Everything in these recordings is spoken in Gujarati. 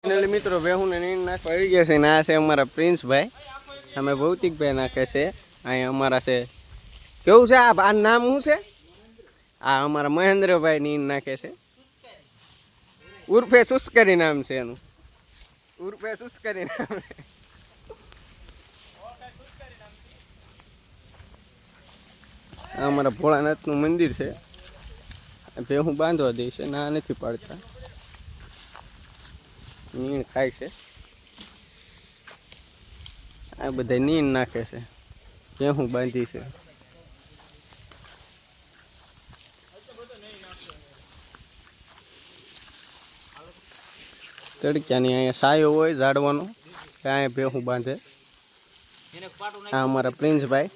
મિત્રો ભેહું ને નીંદ નાખવા આવી ગયા છે ને આ છે અમારા પ્રિન્સભાઈ અમે ભૌતિકભાઈ નાખે છે અહીંયા અમારા છે કેવું છે આ નામ શું છે આ અમારા મહેન્દ્રભાઈ નીંદ નાખે છે ઉર્ફે સુસ્કરી નામ છે એનું ઉર્ફે સુસ્કરી નામ આ અમારા ભોળાનાથનું મંદિર છે ભેહું બાંધવા દે છે ના નથી પાડતા નીણ ખાય છે આ બધા નીણ નાખે છે ભેહું બાંધી છે તડક્યાની અહીંયા સાયો હોય ઝાડવાનો અહીંયા ભેહું બાંધે આ અમારા પ્રિન્સભાઈ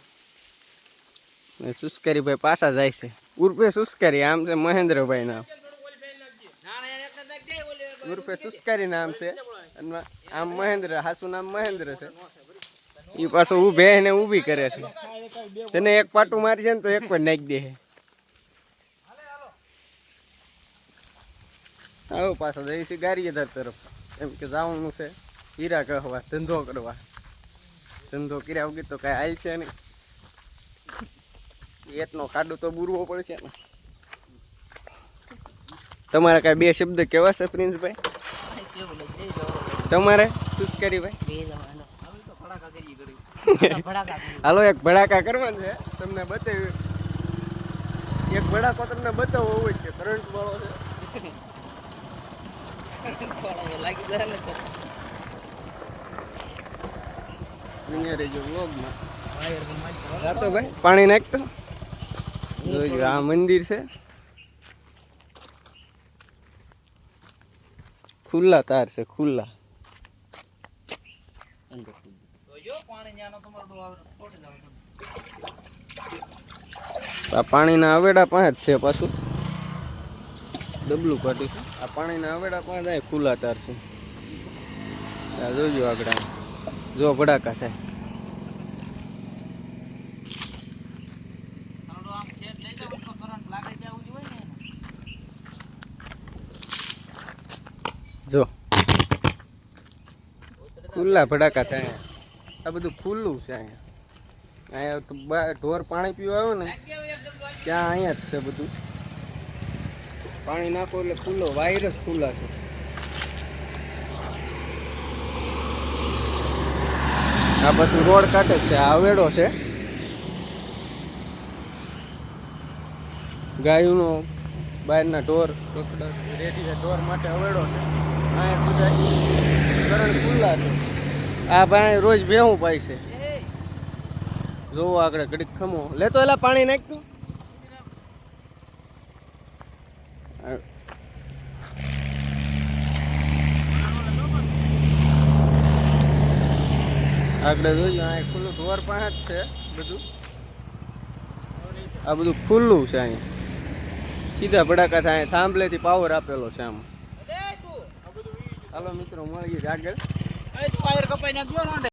સુસ્કરીભાઈ પાછા જાય છે ઉર્ફે સુસ્કરી આમ છે મહેન્દ્રભાઈ નામ ઉર્ફે સુસ્કરી નામ છે આમ મહેન્દ્ર હાસુ નામ મહેન્દ્ર છે એ પાછું ઊભે એને ઊભી કરે છે તેને એક પાટું મારી છે ને તો એક પર નાખી દે આવો પાછા જઈ છે ગારિયાધાર તરફ એમ કે જવાનું છે હીરા કહવા ધંધો કરવા ધંધો કર્યા વગર તો કાંઈ હાલ છે નહીં એટલો ખાડો તો બુરવો પડશે ને તમારે કાંઈ બે શબ્દ કેવા છે પ્રિન્સભાઈ તમારે સુસ્કરીભાઈ હાલો એક ભડાકા કરવાનું છે તમને બતાવ્યું એક ભડાકો તમને બતાવવો હોય છે કરંટ વાળો છે પાણી નાખતો જોજો આ મંદિર છે ખુલ્લા તાર છે ખુલ્લા આ પાણીના અવેડા પાંચ છે પાછું ડબલું કાઢી છે આ પાણીના અવેડા પાંચ જાય ખુલ્લા તાર છે આ જોજો આગળ જો ભડાકા થાય જો ખુલ્લા ભડાકા થાય આ બધું ખુલ્લું છે અહીંયા ઢોર પાણી પીવા આવે ને ત્યાં અહીંયા જ છે બધું પાણી નાખો એટલે ખુલ્લો વાયરસ ખુલ્લા છે આ પછી રોડ કાઢે છે આ અવેડો છે ગાયોનો બહારના ઢોર રેડી છે ઢોર માટે અવેડો છે અહીંયા બધા કરણ ખુલ્લા છે આ ભાઈ રોજ ભેહું પાય છે જોવો આગળ ઘડીક ખમો લેતો એલા પાણી નાખતું આગળ જોઈ અહીંયા ખુલ્લું ઢોર પાંચ છે બધું આ બધું ખુલ્લું છે અહીંયા સીધા ભડાકા થાય થાંભલેથી પાવર આપેલો છે આમાં હાલો મિત્રો મળીએ આગળ